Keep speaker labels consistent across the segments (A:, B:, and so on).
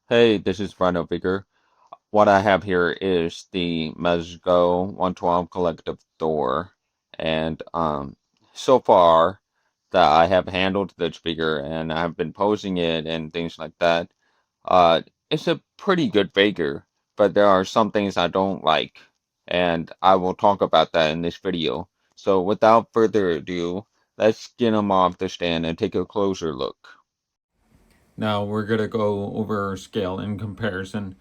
A: Hey, this is Rhino Vigor. What I have here is the Mezco 112 Collective Thor, and so far that I have handled this figure and I've been posing it and things like that, uh, it's a pretty good figure, but there are some things I don't like, and I will talk about that in this video. So without further ado, let's get him off the stand and take a closer look. Now we're gonna go over scale in comparison,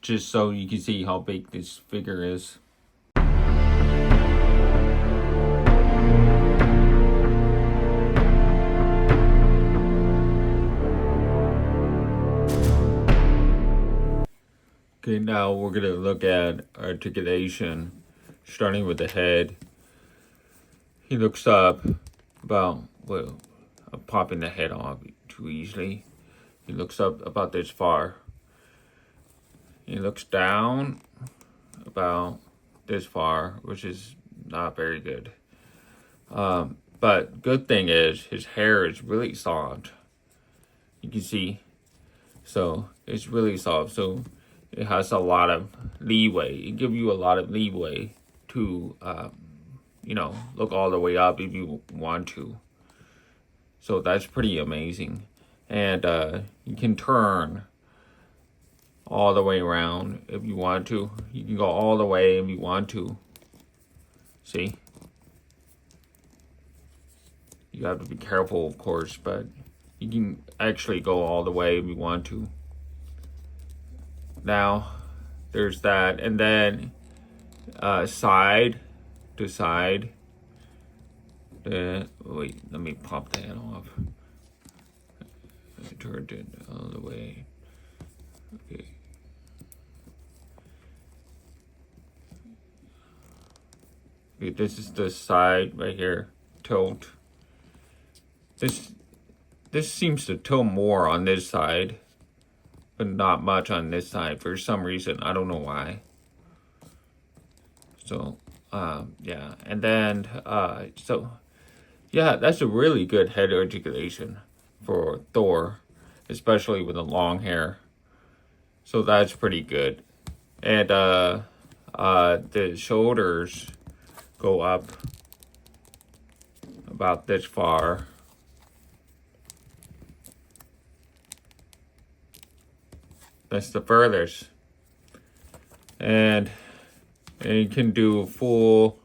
A: just so you can see how big this figure is. Okay, now we're gonna look at articulation, starting with the head. He looks up about, well, I'm popping the head off too easily. He looks up about this far. He looks down about this far, which is not very good. But good thing is his hair is really soft. You can see, so it's really soft. So it has a lot of leeway. It gives you a lot of leeway to, look all the way up if you want to. So that's pretty amazing. And you can turn all the way around if you want to. You can go all the way if you want to. See? You have to be careful, of course, but you can actually go all the way if you want to. Now, there's that. And then side to side. Wait, let me pop that off. I turned it all the way. Okay. Okay, this is the side right here. Tilt. This seems to tilt more on this side, but not much on this side for some reason. I don't know why. So, yeah, and then yeah, that's a really good head articulation for Thor, especially with the long hair. So that's pretty good. And the shoulders go up about this far. That's the furthest. And you can do full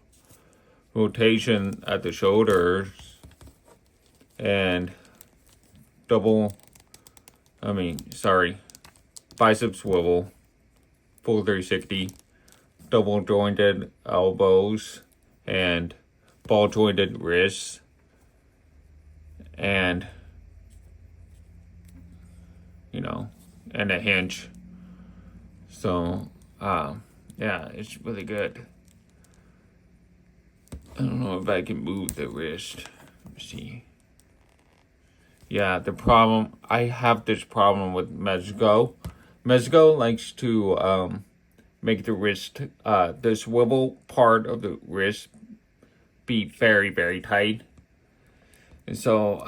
A: rotation at the shoulders and bicep swivel, full 360, double jointed elbows and ball jointed wrists, and and a hinge. So yeah, it's really good. I don't know if I can move the wrist. Let me see. Yeah, I have this problem with Mezco. Mezco likes to make the wrist, the swivel part of the wrist be very, very tight. And so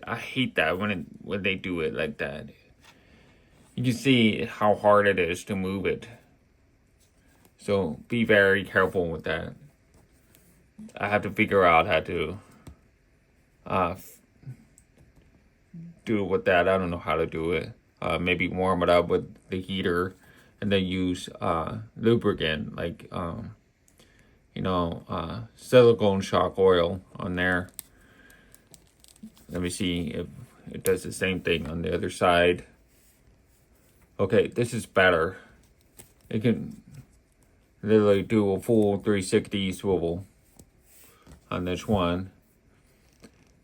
A: I hate that when they do it like that. You can see how hard it is to move it. So be very careful with that. I have to figure out how to do it with that. I don't know how to do it. Maybe warm it up with the heater and then use lubricant like silicone shock oil on there. Let me see if it does the same thing on the other side. Okay, this is better. It can literally do a full 360 swivel on this one.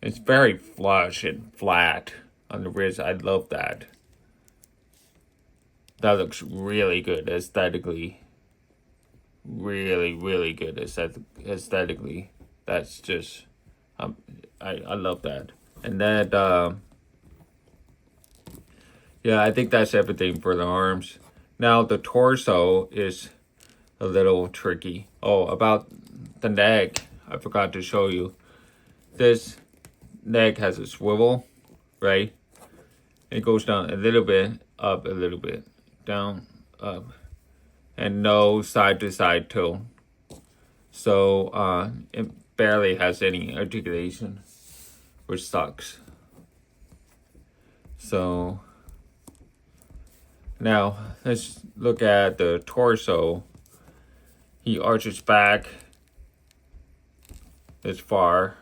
A: It's very flush and flat on the wrist. I love that. That looks really good aesthetically. Really, really good aesthetically. That's just, I love that. And that, yeah, I think that's everything for the arms. Now the torso is a little tricky. Oh, about the neck, I forgot to show you. This neck has a swivel, right? It goes down a little bit, up a little bit, down, up, and no side to side tilt. So it barely has any articulation, which sucks. So now let's look at the torso. He arches back this far.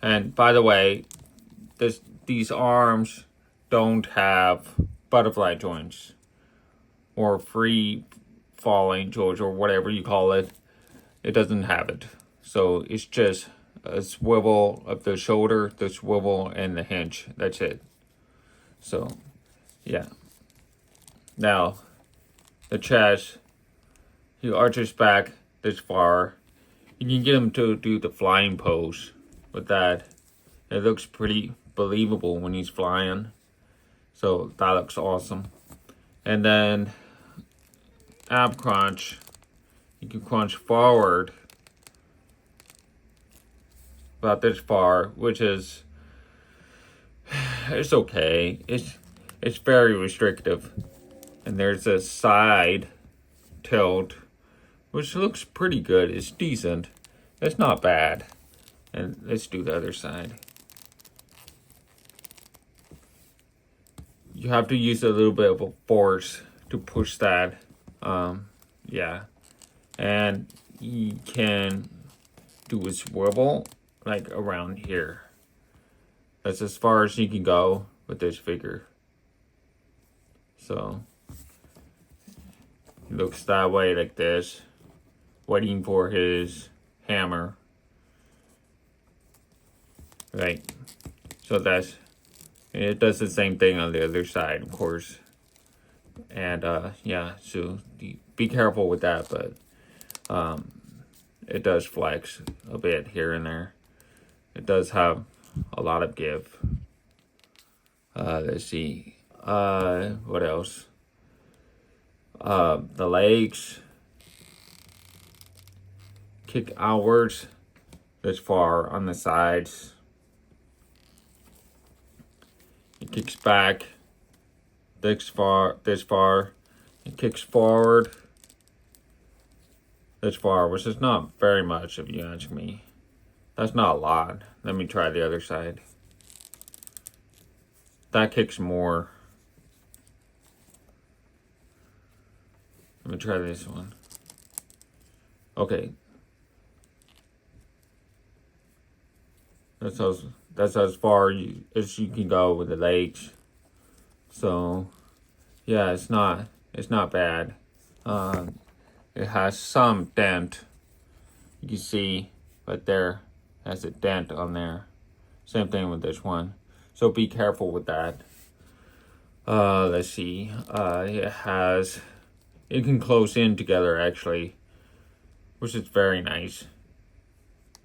A: And by the way, these arms don't have butterfly joints or free falling joints or whatever you call it. It doesn't have it. So it's just a swivel of the shoulder, the swivel, and the hinge. That's it. So, yeah. Now, the chest, he arches back this far. You can get him to do the flying pose with that. It looks pretty believable when he's flying. So that looks awesome. And then ab crunch, you can crunch forward about this far, which is, it's okay. It's very restrictive. And there's a side tilt, which looks pretty good. It's decent. It's not bad. And let's do the other side. You have to use a little bit of a force to push that. Yeah. And you can do a swivel like around here. That's as far as you can go with this figure. So he looks that way like this, waiting for his hammer. Right. So it does the same thing on the other side, of course. And yeah, so be careful with that, but it does flex a bit here and there. It does have a lot of give. Let's see. What else? The legs kick outwards this far on the sides. It kicks back this far. It kicks forward this far, which is not very much if you ask me. That's not a lot. Let me try the other side. That kicks more. Let me try this one. Okay. That's as far as you can go with the legs. So, yeah, it's not bad. It has some dent. You can see right there has a dent on there. Same thing with this one. So be careful with that. Let's see. It can close in together actually, which is very nice.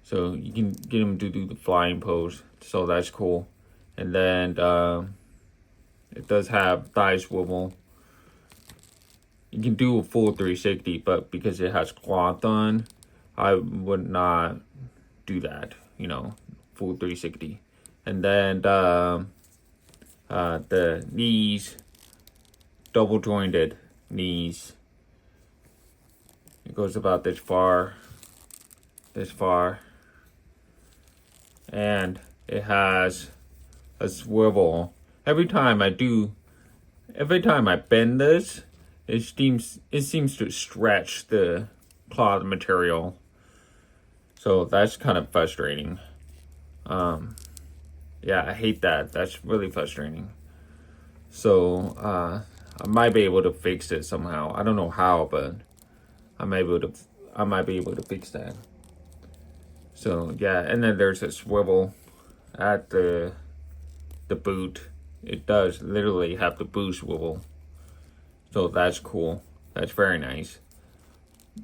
A: So you can get him to do the flying pose. So that's cool. And then it does have thigh swivel. You can do a full 360, but because it has cloth on, I would not do that, full 360. And then the knees, double jointed knees. It goes about this far. And it has a swivel. Every time I bend this, it seems to stretch the cloth material. So that's kind of frustrating. Yeah, I hate that. That's really frustrating. So I might be able to fix it somehow. I don't know how, but I might be able to fix that. So yeah, and then there's a swivel at the boot. It does literally have the boot swivel. So that's cool. That's very nice.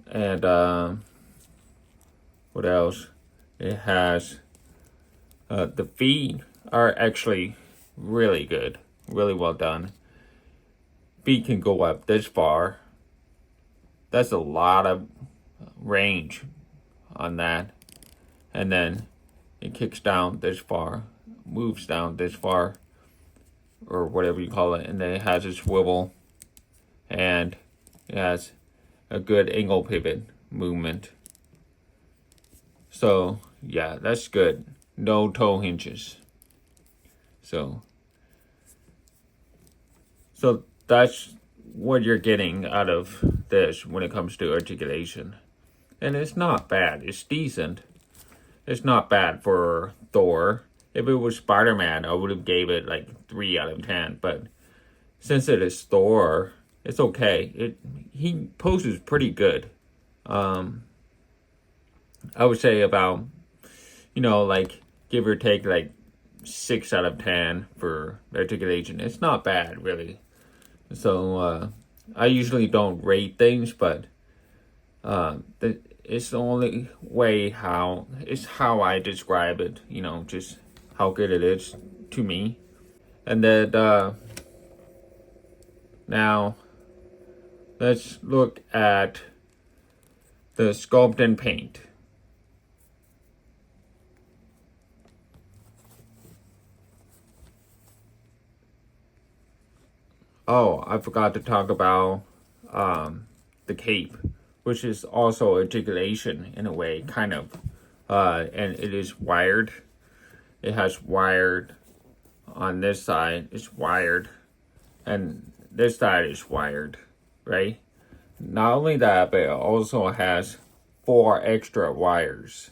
A: And what else? It has the feet are actually really good, really well done. Feet can go up this far. That's a lot of range on that. And then it kicks down this far, moves down this far. or whatever you call it, and then it has a swivel, and it has a good angle pivot movement. So yeah, that's good. No toe hinges. So that's what you're getting out of this when it comes to articulation. And it's not bad. It's decent. It's not bad for Thor. If it was Spider-Man, I would have gave it like 3 out of 10. But since it is Thor, it's okay. He poses pretty good. I would say about, like give or take like 6 out of 10 for articulation. It's not bad, really. So I usually don't rate things, but it's the only way how I describe it. Just how good it is to me. And then now let's look at the Sculpt and Paint. Oh, I forgot to talk about the cape, which is also articulation in a way, kind of. And it is wired. It has wired on this side. It's wired. And this side is wired, right? Not only that, but it also has 4 extra wires.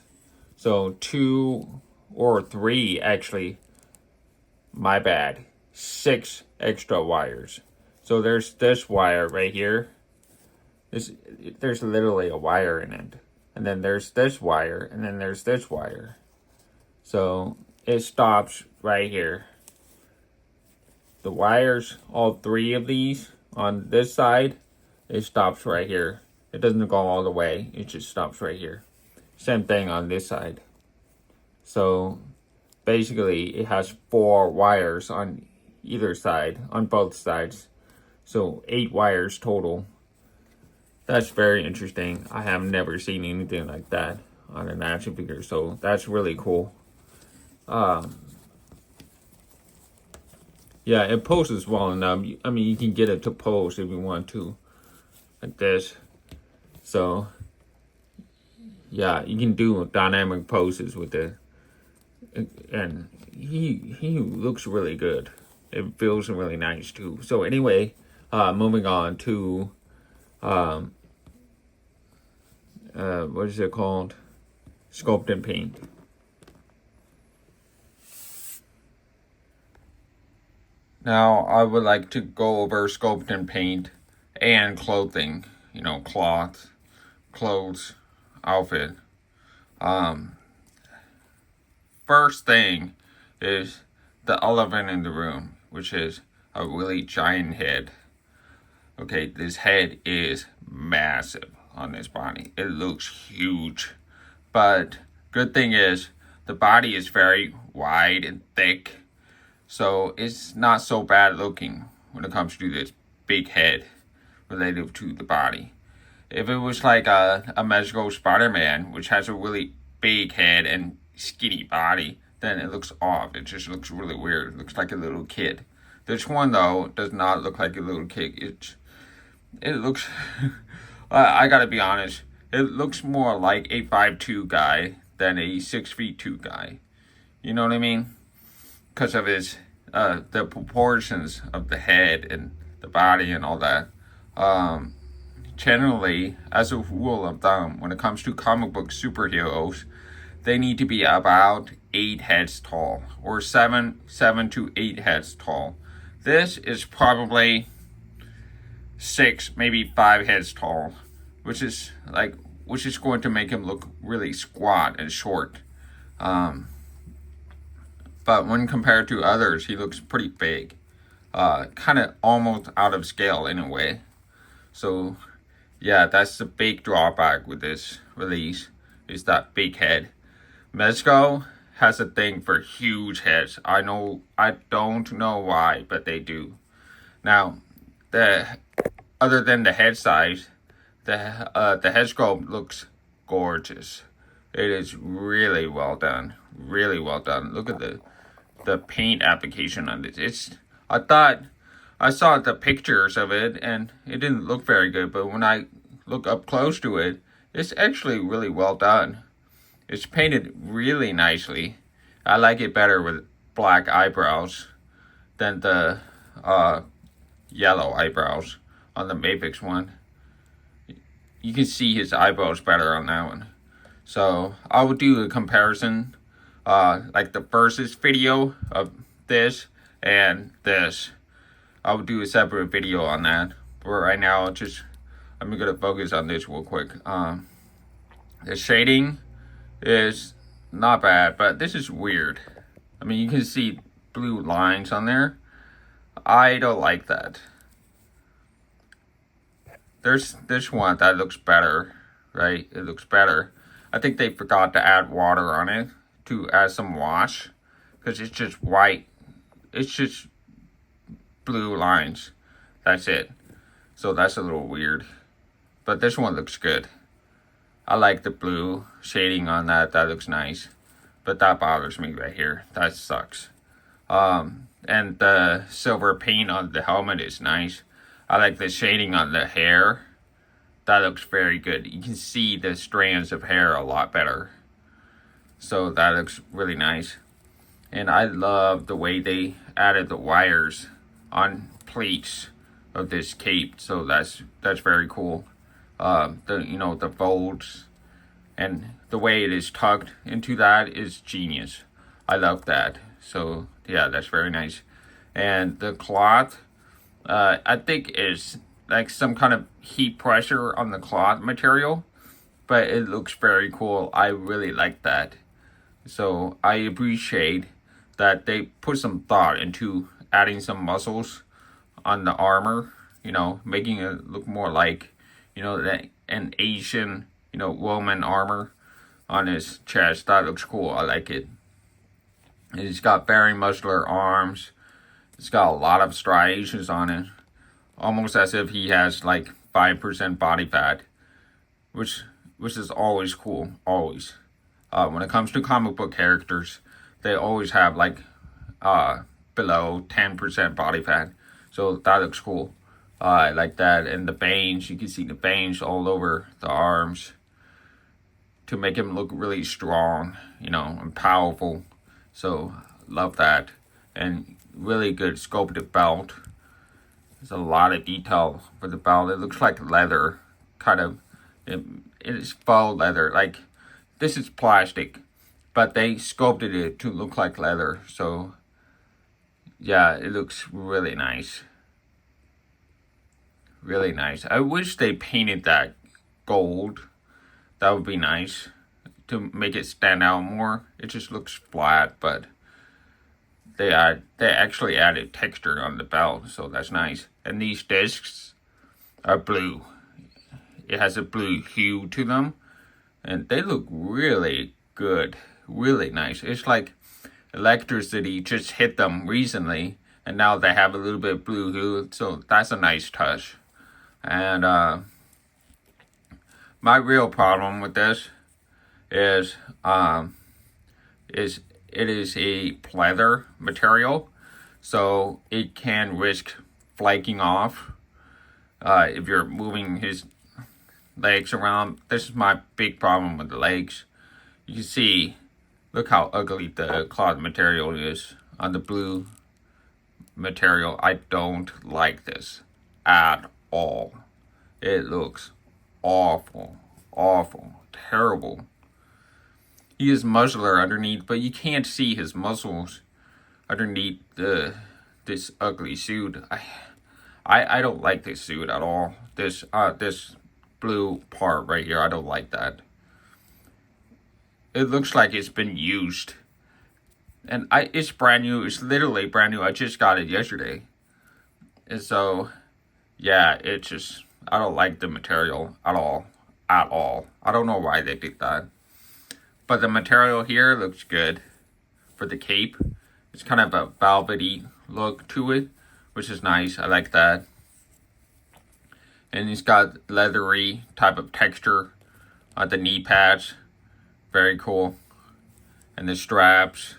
A: So 2 or 3, actually, my bad, 6 extra wires. So there's this wire right here. There's literally a wire in it. And then there's this wire, and then there's this wire. So it stops right here. The wires, all 3 of these on this side, it stops right here. It doesn't go all the way. It just stops right here. Same thing on this side. So basically it has 4 wires on either side, on both sides. So 8 wires total. That's very interesting. I have never seen anything like that on an action figure. So that's really cool. Yeah, it poses well enough. I mean, you can get it to pose if you want to. Like this. So yeah, you can do dynamic poses with it. And he looks really good. It feels really nice too. So anyway, moving on to what is it called? Sculpt and Paint. Now I would like to go over Sculpt and Paint and clothing. Cloth, clothes, outfit. First thing is the elephant in the room, which is a really giant head. Okay, this head is massive on this body. It looks huge. But good thing is the body is very wide and thick. So it's not so bad looking when it comes to this big head relative to the body. If it was like a Mezco Spider-Man, which has a really big head and skinny body, then it looks off. It just looks really weird. It looks like a little kid. This one, though, does not look like a little kid. It looks, I gotta be honest, it looks more like a 5'2" guy than a 6'2" guy. You know what I mean? Because of his, the proportions of the head and the body and all that. Generally, as a rule of thumb, when it comes to comic book superheroes, they need to be about 8 heads tall, or 7 to 8 heads tall. This is probably 6, maybe 5 heads tall, which is going to make him look really squat and short. But when compared to others, he looks pretty big, kind of almost out of scale in a way. So yeah, that's the big drawback with this release, is that big head. Mezco has a thing for huge heads. I don't know why, but they do. Now, other than the head size, the head sculpt looks gorgeous. It is really well done. Really well done. Look at the paint application on this. I saw the pictures of it and it didn't look very good, but when I look up close to it, it's actually really well done. It's painted really nicely. I like it better with black eyebrows than the yellow eyebrows on the Mavic one. You can see his eyebrows better on that one. So I will do a comparison, like the versus video of this and this. I will do a separate video on that. But right now, I'm gonna focus on this real quick. The shading is not bad, but this is weird. I mean, you can see blue lines on there. I don't like that. There's this one that looks better, right? It looks better. I think they forgot to add water on it to add some wash, because it's just white. It's just blue lines. That's it. So that's a little weird. But this one looks good. I like the blue shading on that. That looks nice. But that bothers me right here. That sucks. And the silver paint on the helmet is nice. I like the shading on the hair. That looks very good. You can see the strands of hair a lot better. So that looks really nice. And I love the way they added the wires on plates of this cape. So that's very cool. The folds and the way it is tucked into that is genius. I love that. So yeah, that's very nice. And the cloth, I think is like some kind of heat pressure on the cloth material, but it looks very cool. I really like that. So I appreciate that they put some thought into adding some muscles on the armor, making it look more like, an Asian, woman armor on his chest. That looks cool. I like it. And he's got very muscular arms. It's got a lot of striations on it. Almost as if he has like 5% body fat. Which is always cool. Always. When it comes to comic book characters, they always have like below 10% body fat. So that looks cool. I like that. And the veins, you can see the veins all over the arms to make him look really strong, and powerful. So love that. And really good sculpted belt. There's a lot of detail for the belt. It looks like leather, kind of. It is faux leather. Like, this is plastic, but they sculpted it to look like leather. So yeah, it looks really nice. Really nice. I wish they painted that gold. That would be nice to make it stand out more. It just looks flat, but they actually added texture on the belt, so that's nice. And these discs are blue. It has a blue hue to them, and they look really good, really nice. It's like electricity just hit them recently, and now they have a little bit of blue hue, so that's a nice touch. And my real problem with this is it is a pleather material, so it can risk flaking off if you're moving his legs around. This is my big problem with the legs. You can see, look how ugly the cloth material is on the blue material. I don't like this at all. It looks awful, terrible. He is muscular underneath, but you can't see his muscles underneath this ugly suit. I don't like this suit at all. This blue part right here, I don't like that. It looks like it's been used. And it's brand new. It's literally brand new. I just got it yesterday. And so, yeah, it's just, I don't like the material at all. At all. I don't know why they did that. But the material here looks good for the cape. It's kind of a velvety look to it, which is nice. I like that. And it's got leathery type of texture on the knee pads. Very cool. And the straps.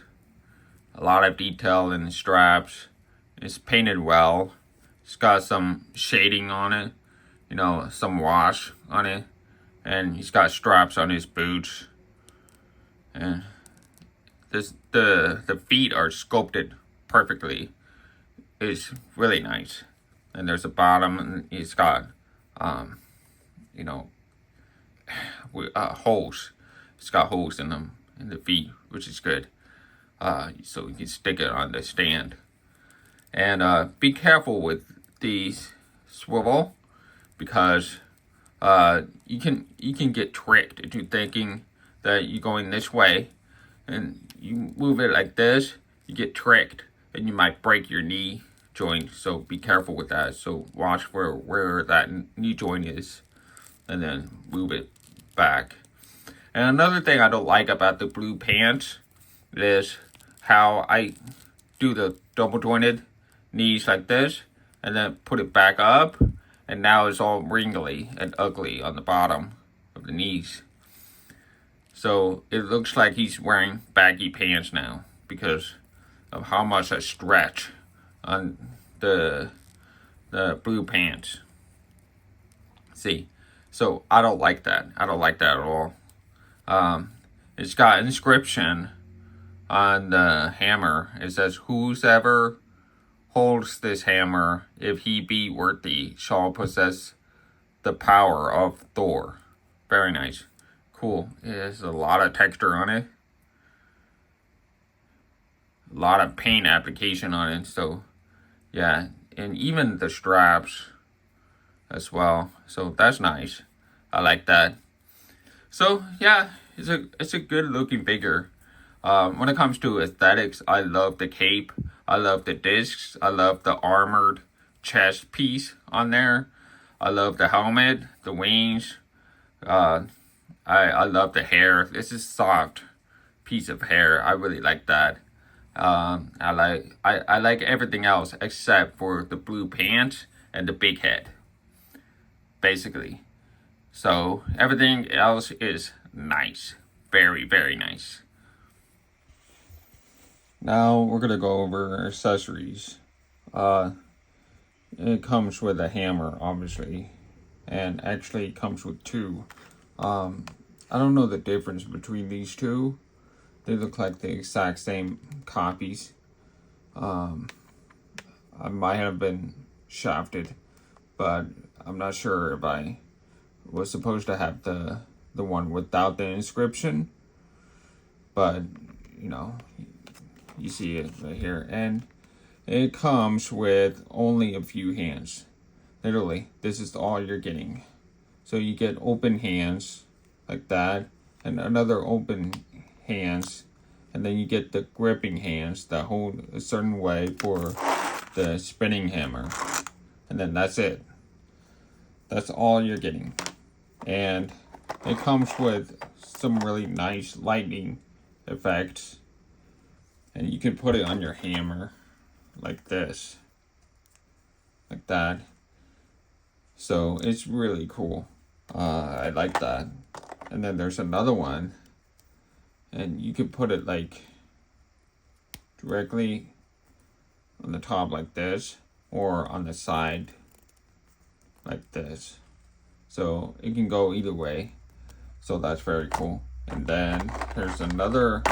A: A lot of detail in the straps. It's painted well. It's got some shading on it, you know, some wash on it, and he's got straps on his boots. And the feet are sculpted perfectly. It's really nice. And there's a bottom, and he's got, you know, holes. It's got holes in them in the feet, which is good. So you can stick it on the stand. And be careful with the swivel, because you can get tricked into thinking that you're going this way, and you move it like this, you get tricked, and you might break your knee joint. So be careful with that. So watch where that knee joint is, and then move it back. And another thing I don't like about the blue pants is how I do the double jointed knees like this, and then put it back up, and now it's all wrinkly and ugly on the bottom of the knees. So it looks like he's wearing baggy pants now because of how much I stretch on the blue pants. See, so I don't like that. I don't like that at all. It's got inscription on the hammer. It says, "Whosoever holds this hammer, if he be worthy, shall possess the power of Thor." Very nice. Cool. There's a lot of texture on it. A lot of paint application on it. So, yeah. And even the straps as well. So, that's nice. I like that. So, yeah. It's a good looking figure. When it comes to aesthetics, I love the cape. I love the discs. I love the armored chest piece on there. I love the helmet, the wings. I love the hair. This is soft piece of hair. I really like that. I like everything else except for the blue pants and the big head, basically. So everything else is nice. Very, very nice. Now we're gonna go over accessories. It comes with a hammer, obviously, and actually it comes with two. I don't know the difference between these two. They look like the exact same copies. I might have been shafted, but I'm not sure if I was supposed to have the one without the inscription. But, you know, you see it right here. And it comes with only a few hands. Literally, this is all you're getting. So you get open hands like that, and another open hands, and then you get the gripping hands that hold a certain way for the spinning hammer. And then that's it. That's all you're getting. And it comes with some really nice lightning effects. And you can put it on your hammer like this. Like that. So it's really cool. I like that. And then there's another one. And you can put it like directly on the top like this, or on the side like this. So it can go either way. So that's very cool. And then there's another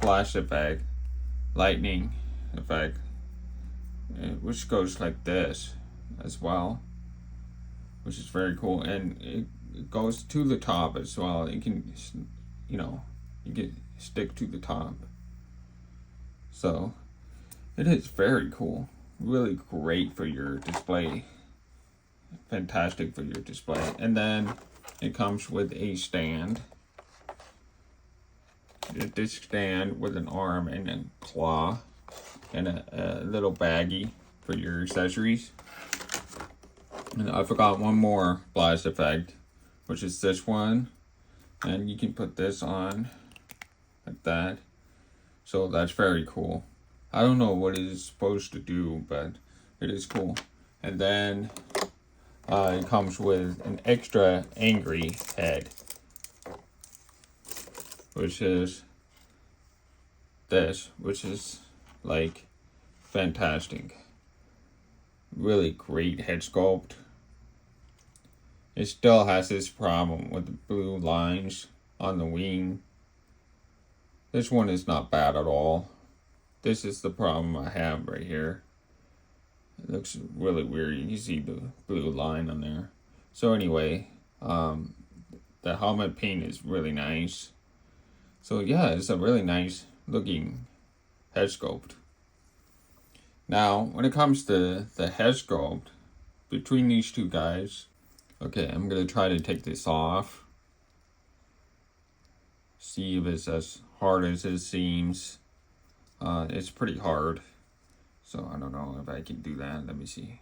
A: flash effect, lightning effect, which goes like this as well, which is very cool. And it goes to the top as well. It can, you know, you can stick to the top. So it is very cool. Really great for your display. Fantastic for your display. And then it comes with a stand. This stand with an arm and a claw and a little baggie for your accessories. And I forgot one more blast effect, which is this one. And you can put this on like that. So that's very cool. I don't know what it is supposed to do, but it is cool. And then it comes with an extra angry head, which is this, which is like fantastic. really great head sculpt. It still has this problem with the blue lines on the wing. This one is not bad at all. This is the problem I have right here. It looks really weird. You can see the blue line on there. So anyway, the helmet paint is really nice. So yeah, it's a really nice looking head sculpt. Now, when it comes to the head sculpt between these two guys, okay, I'm gonna try to take this off. See if it's as hard as it seems. It's pretty hard. So I don't know if I can do that. Let me see.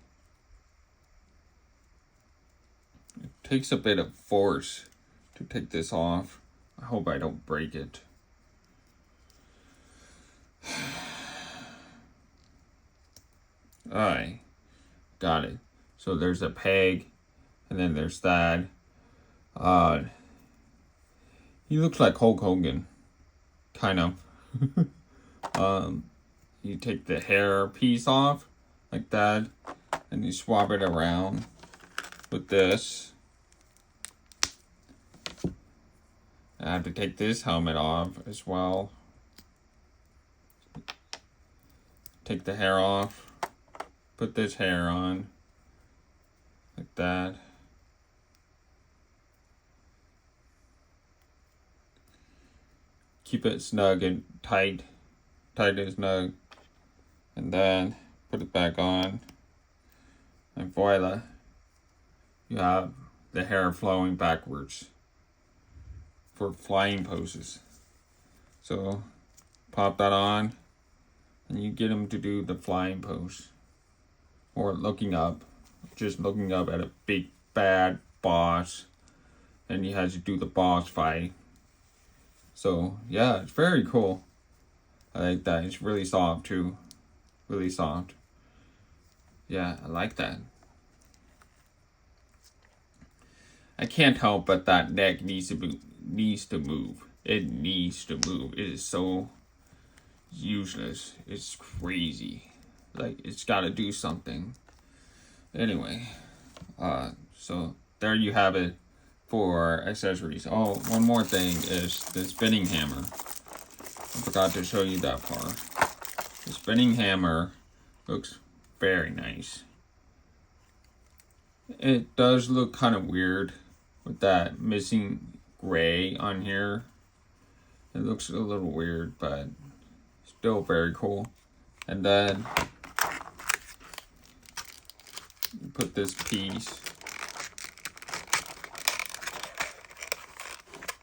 A: It takes a bit of force to take this off. I hope I don't break it. Alright, got it. So there's a peg, and then there's that. He looks like Hulk Hogan, kind of. You take the hair piece off, like that, and you swap it around with this. I have to take this helmet off as well. Take the hair off, put this hair on, like that. Keep it snug and tight and snug. And then put it back on. And voila, you have the hair flowing backwards for flying poses. So pop that on, and you get him to do the flying pose, or looking up, just looking up at a big bad boss, and he has to do the boss fight. So yeah, it's very cool. I like that. It's really soft too. Really soft. Yeah, I like that. I can't help but that neck needs to move. It needs to move. It is so useless. It's crazy. Like, it's got to do something. Anyway, so there you have it for accessories. Oh, one more thing is the spinning hammer. I forgot to show you that part. The spinning hammer looks very nice. It does look kind of weird with that missing gray on here. It looks a little weird, but still very cool. And then you put this piece.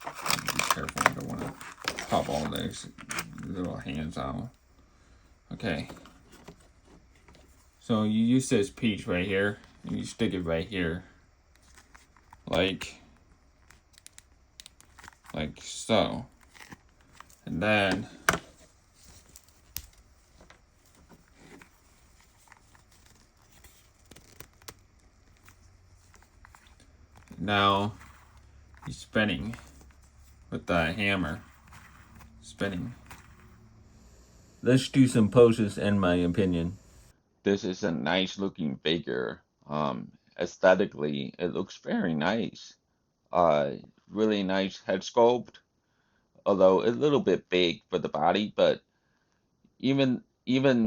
A: Be careful, I don't want to pop all these little hands out. Okay. So you use this piece right here, and you stick it right here. Like so. And then now he's spinning with the hammer. Spinning. Let's do some poses in my opinion. This is a nice looking figure. Aesthetically, it looks very nice. Uh, Really nice head sculpt, although a little bit big for the body, but even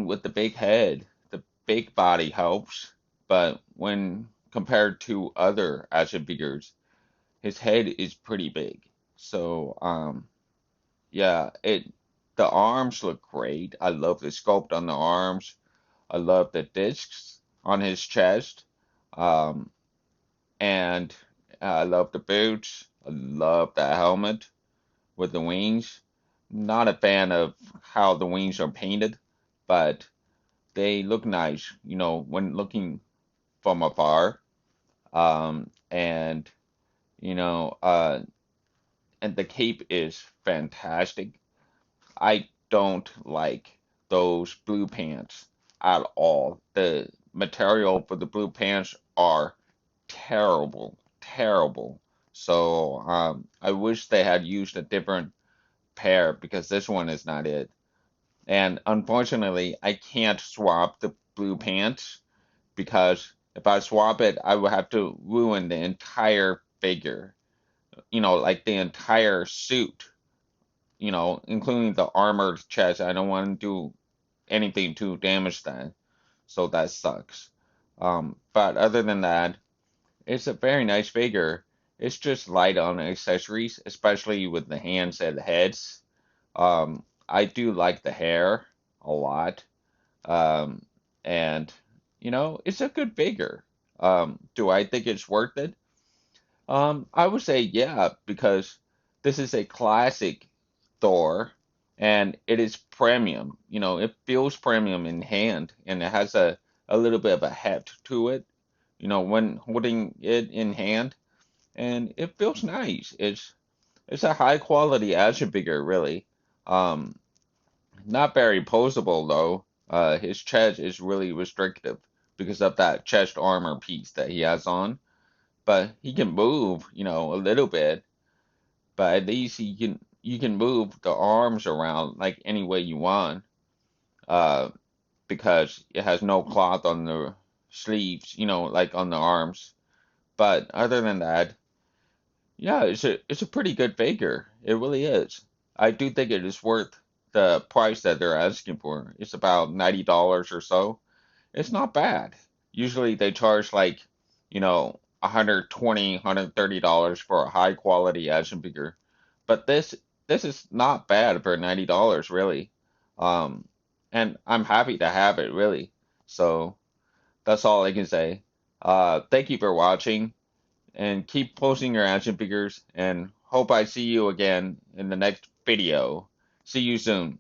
A: with the big head, the big body helps. But when compared to other action figures, his head is pretty big. So yeah, the arms look great. I love the sculpt on the arms. I love the discs on his chest. Um, and I love the boots. I love the helmet with the wings. Not a fan of how the wings are painted, but they look nice, when looking from afar. And you know, and the cape is fantastic. I don't like those blue pants at all. The material for the blue pants are terrible, terrible. So I wish they had used a different pair because this one is not it. And unfortunately, I can't swap the blue pants because if I swap it, I would have to ruin the entire figure. Like the entire suit, including the armored chest. I don't want to do anything to damage that, so that sucks. But other than that, it's a very nice figure. It's just light on accessories, especially with the hands and the heads. I do like the hair a lot. Um, and, it's a good figure. Do I think it's worth it? I would say yeah, because this is a classic Thor, and it is premium. It feels premium in hand, and it has a little bit of a heft to it, when holding it in hand, and it feels nice. It's a high quality action figure, really. Um, Not very posable though. His chest is really restrictive because of that chest armor piece that he has on. But he can move, a little bit. But at least you can move the arms around like any way you want. Uh, because it has no cloth on the sleeves, like on the arms. But other than that, yeah, it's a pretty good figure. It really is. I do think it is worth the price that they're asking for. It's about $90 or so. It's not bad. Usually they charge like, 120, $130 for a high quality action figure. But this is not bad for $90 really. Um, and I'm happy to have it really. So that's all I can say. Thank you for watching and keep posting your action figures and hope I see you again in the next video. See you soon.